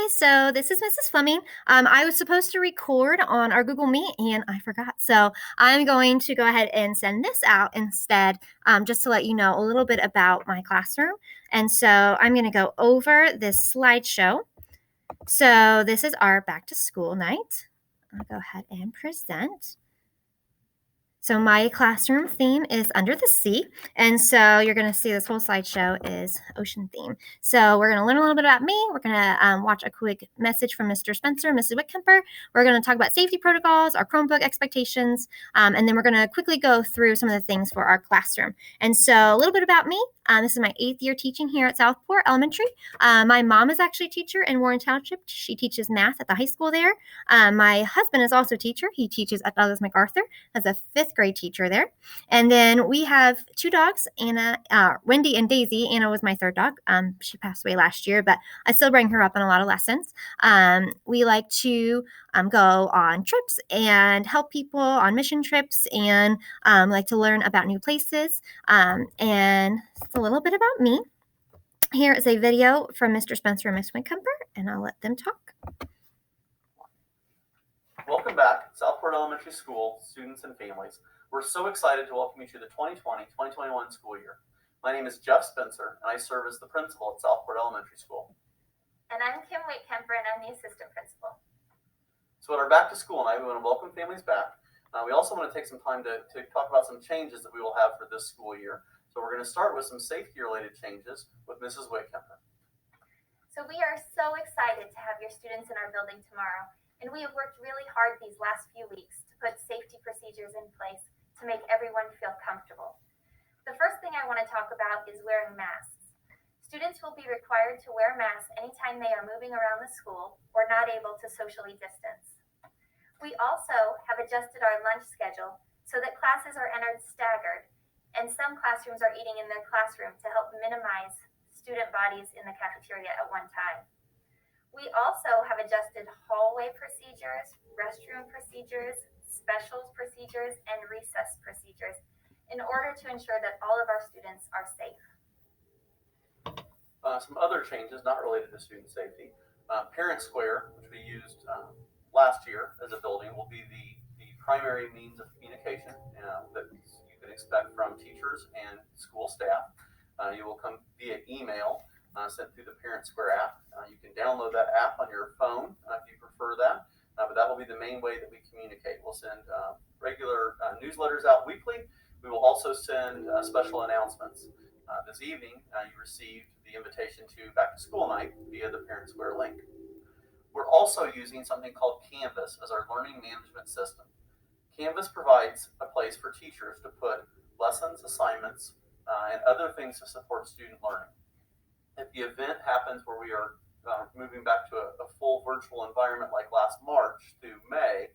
guys. So this is Mrs. Fleming. I was supposed to record on our Google Meet and I forgot. So I'm going to go ahead and send this out instead, just to let you know a little bit about my classroom. And so I'm going to go over this slideshow. So this is our back to school night. I'll go ahead and present. So my classroom theme is under the sea. And so you're going to see this whole slideshow is ocean theme. So we're going to learn a little bit about me. We're going to watch a quick message from Mr. Spencer and Mrs. Whitkemper. We're going to talk about safety protocols, our Chromebook expectations, and then we're going to quickly go through some of the things for our classroom. And so a little bit about me. This is my 8th year teaching here at Southport Elementary. My mom is actually a teacher in Warren Township. She teaches math at the high school there. My husband is also a teacher. He teaches at Douglas MacArthur as a 5th grade teacher there. And then we have 2 dogs, Anna, Wendy and Daisy. Anna was my 3rd dog. She passed away last year, but I still bring her up in a lot of lessons. We like to go on trips and help people on mission trips and like to learn about new places. And it's a little bit about me. Here is a video from Mr. Spencer and Miss Whitkemper, and I'll let them talk. Welcome back, Southport Elementary School, students and families. We're so excited to welcome you to the 2020-2021 school year. My name is Jeff Spencer, and I serve as the principal at Southport Elementary School. And I'm Kim Whitkemper, and I'm the assistant principal. So at our back to school night, we want to welcome families back. We also want to take some time to talk about some changes that we will have for this school year. So we're going to start with some safety-related changes with Mrs. Whitkemper. So we are so excited to have your students in our building tomorrow. And we have worked really hard these last few weeks to put safety procedures in place to make everyone feel comfortable. The first thing I want to talk about is wearing masks. Students will be required to wear masks anytime they are moving around the school or not able to socially distance. We also have adjusted our lunch schedule so that classes are entered staggered, and some classrooms are eating in their classroom to help minimize student bodies in the cafeteria at one time. We also have adjusted hallway procedures, restroom procedures, specials procedures, and recess procedures in order to ensure that all of our students are safe. Some other changes not related to student safety. Parent Square, which we used last year as a building, will be the primary means of communication that you can expect from teachers and school staff. You will come via email sent through the Parent Square app. You can download that app on your phone if you prefer that, but that will be the main way that we communicate. We'll send regular newsletters out weekly. We will also send special announcements. This evening, you received the invitation to Back to School Night via the Parent Square link. We're also using something called Canvas as our learning management system. Canvas provides a place for teachers to put lessons, assignments, and other things to support student learning. If the event happens where we are moving back to a full virtual environment like last March through May,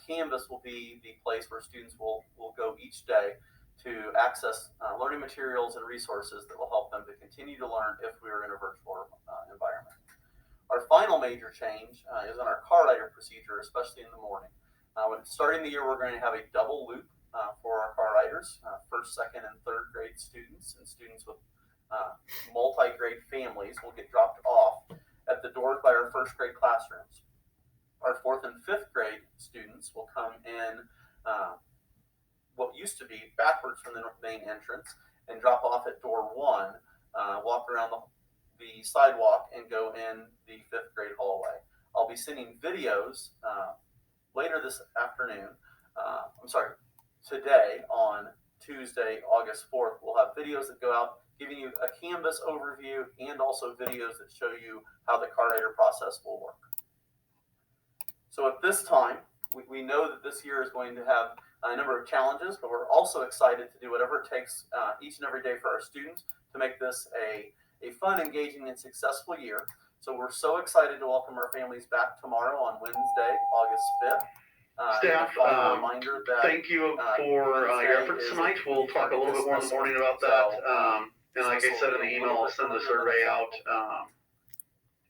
Canvas will be the place where students will go each day to access learning materials and resources that will help them to continue to learn if we are in a virtual environment. Our final major change is in our car rider procedure, especially in the morning. When starting the year, we're going to have a double loop for our car riders, 1st, 2nd, and 3rd grade students and students with multi-grade families will get dropped off at the doors by our 1st grade classrooms. Our 4th and 5th grade students will come in what used to be backwards from the main entrance and drop off at door 1, walk around the sidewalk and go in the 5th grade hallway. I'll be sending videos later this afternoon. Today on Tuesday, August 4th, we'll have videos that go out giving you a Canvas overview and also videos that show you how the car rider process will work. So at this time, we know that this year is going to have a number of challenges, but we're also excited to do whatever it takes each and every day for our students to make this a fun, engaging, and successful year. So we're so excited to welcome our families back tomorrow on Wednesday, August 5th. Staff, thank you for your efforts tonight. We'll talk a little bit more in the morning about that. And like I said in the email, I'll send the survey out.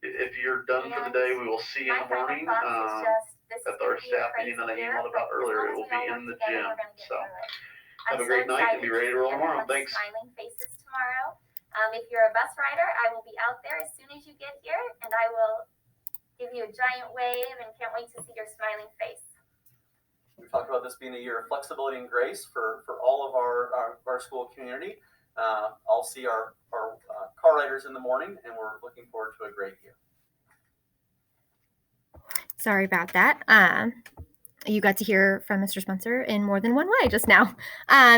If you're done for the day, we will see you in the morning at our staff meeting that I emailed about earlier. It will be in the gym. So have a great night and be ready to roll tomorrow. Thanks. Smiling faces tomorrow. If you're a bus rider, I will be out there as soon as you get here, and I will give you a giant wave and can't wait to see your smiling face. We talked about this being a year of flexibility and grace for all of our school community. I'll see our car riders in the morning, and we're looking forward to a great year. Sorry about that. You got to hear from Mr. Spencer in more than one way just now.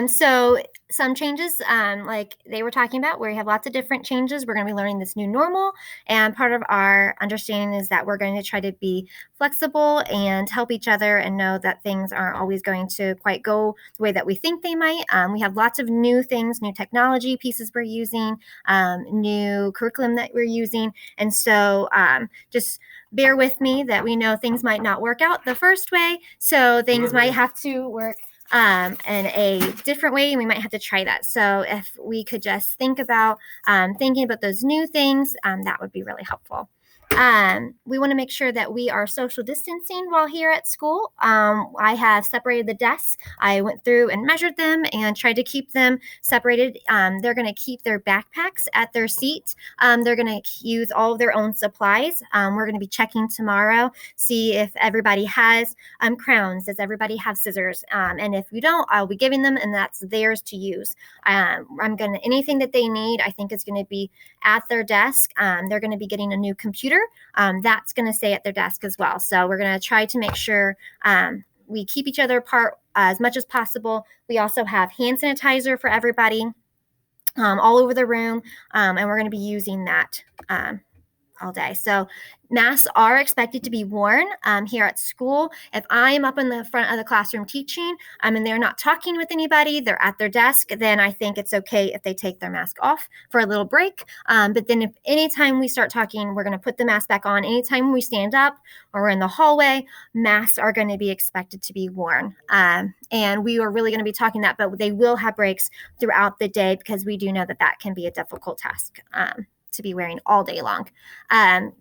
So some changes, like they were talking about, where we have lots of different changes. We're going to be learning this new normal. And part of our understanding is that we're going to try to be flexible and help each other and know that things aren't always going to quite go the way that we think they might. We have lots of new things, new technology pieces we're using, new curriculum that we're using. And so just bear with me that we know things might not work out the first way. So things might have to work in a different way, and we might have to try that. So if we could just think about thinking about those new things, that would be really helpful. We want to make sure that we are social distancing while here at school. I have separated the desks. I went through and measured them and tried to keep them separated. They're going to keep their backpacks at their seat. They're going to use all of their own supplies. We're going to be checking tomorrow, see if everybody has crowns. Does everybody have scissors? And if we don't, I'll be giving them, and that's theirs to use. Anything that they need, I think is going to be at their desk. They're going to be getting a new computer. That's going to stay at their desk as well. So we're going to try to make sure we keep each other apart as much as possible. We also have hand sanitizer for everybody all over the room, and we're going to be using that all day. So masks are expected to be worn here at school. If I'm up in the front of the classroom teaching and they're not talking with anybody, they're at their desk, then I think it's okay if they take their mask off for a little break. But then if anytime we start talking, we're going to put the mask back on. Anytime we stand up or we're in the hallway, masks are going to be expected to be worn. And we are really going to be talking that, but they will have breaks throughout the day because we do know that that can be a difficult task to be wearing all day long.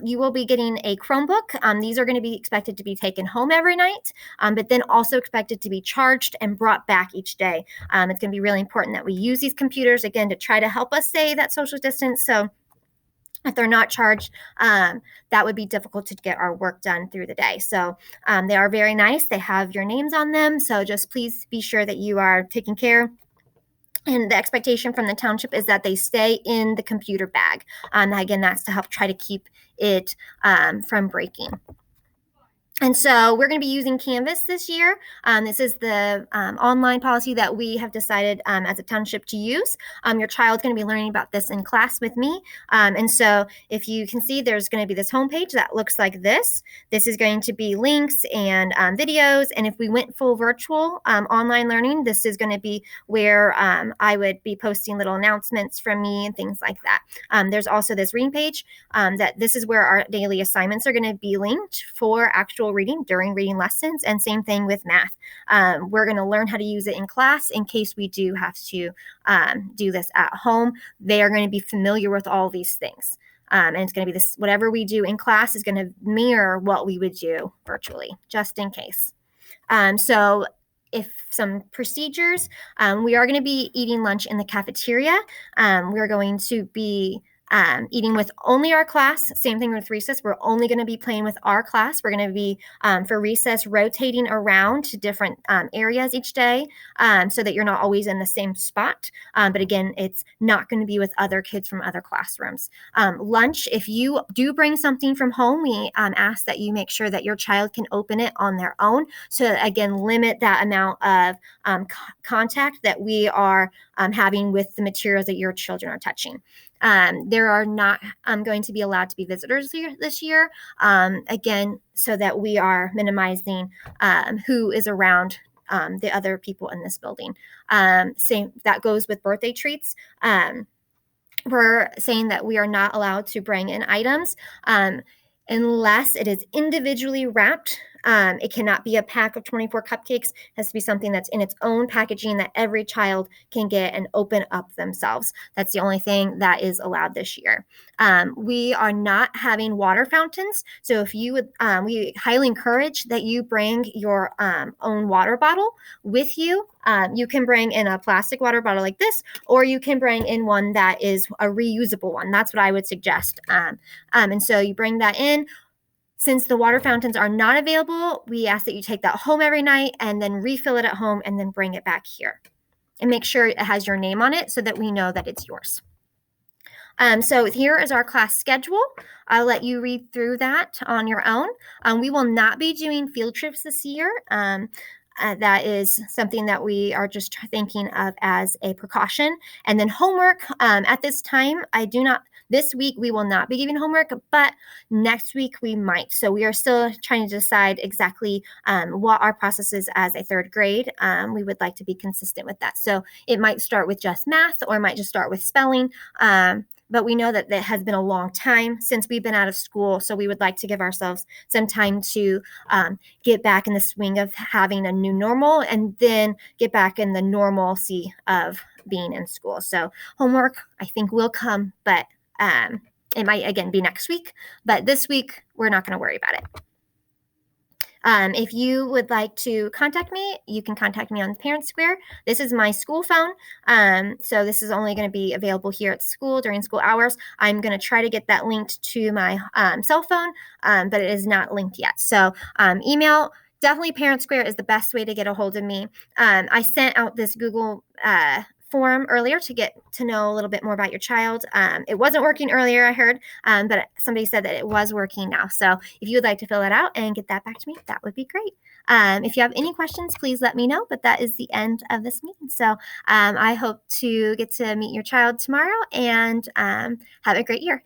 You will be getting a Chromebook. These are going to be expected to be taken home every night, but then also expected to be charged and brought back each day. It's going to be really important that we use these computers, again, to try to help us stay that social distance. So if they're not charged, that would be difficult to get our work done through the day. So they are very nice. They have your names on them. So just please be sure that you are taking care. And the expectation from the township is that they stay in the computer bag. Again, that's to help try to keep it from breaking. And so we're going to be using Canvas this year. This is the online policy that we have decided as a township to use. Your child's going to be learning about this in class with me. And so if you can see, there's going to be this homepage that looks like this. This is going to be links and videos. And if we went full virtual online learning, this is going to be where I would be posting little announcements from me and things like that. There's also this reading page that this is where our daily assignments are going to be linked for actual reading during reading lessons, and same thing with math. We're going to learn how to use it in class in case we do have to do this at home. They are going to be familiar with all these things. And it's going to be this, whatever we do in class is going to mirror what we would do virtually, just in case. So if some procedures, we are going to be eating lunch in the cafeteria. We're going to be eating with only our class. Same thing with recess. We're only going to be playing with our class. We're going to be, for recess, rotating around to different areas each day so that you're not always in the same spot. But again, it's not going to be with other kids from other classrooms. Lunch, if you do bring something from home, we ask that you make sure that your child can open it on their own. So again, limit that amount of contact that we are having with the materials that your children are touching. There are not going to be allowed to be visitors here this year, again, so that we are minimizing who is around the other people in this building. Same, that goes with birthday treats. We're saying that we are not allowed to bring in items unless it is individually wrapped. It cannot be a pack of 24 cupcakes. It has to be something that's in its own packaging that every child can get and open up themselves. That's the only thing that is allowed this year. We are not having water fountains. So if you would, we highly encourage that you bring your own water bottle with you. You can bring in a plastic water bottle like this, or you can bring in one that is a reusable one. That's what I would suggest. And so you bring that in. Since the water fountains are not available, we ask that you take that home every night and then refill it at home and then bring it back here. And make sure it has your name on it so that we know that it's yours. So here is our class schedule. I'll let you read through that on your own. We will not be doing field trips this year. That is something that we are just thinking of as a precaution. And then homework, at this time, this week we will not be giving homework, but next week we might. So we are still trying to decide exactly what our process is as a third grade. We would like to be consistent with that. So it might start with just math, or it might just start with spelling. But we know that it has been a long time since we've been out of school. So we would like to give ourselves some time to get back in the swing of having a new normal, and then get back in the normalcy of being in school. So homework, I think, will come, but it might again be next week. But this week, we're not going to worry about it. If you would like to contact me, you can contact me on Parent Square. This is my school phone. So this is only going to be available here at school during school hours. I'm going to try to get that linked to my cell phone, but it is not linked yet. So email, definitely Parent Square is the best way to get a hold of me. I sent out this Google form earlier to get to know a little bit more about your child. It wasn't working earlier, I heard, but somebody said that it was working now. So if you would like to fill it out and get that back to me, that would be great. If you have any questions, please let me know, but that is the end of this meeting. So I hope to get to meet your child tomorrow, and have a great year.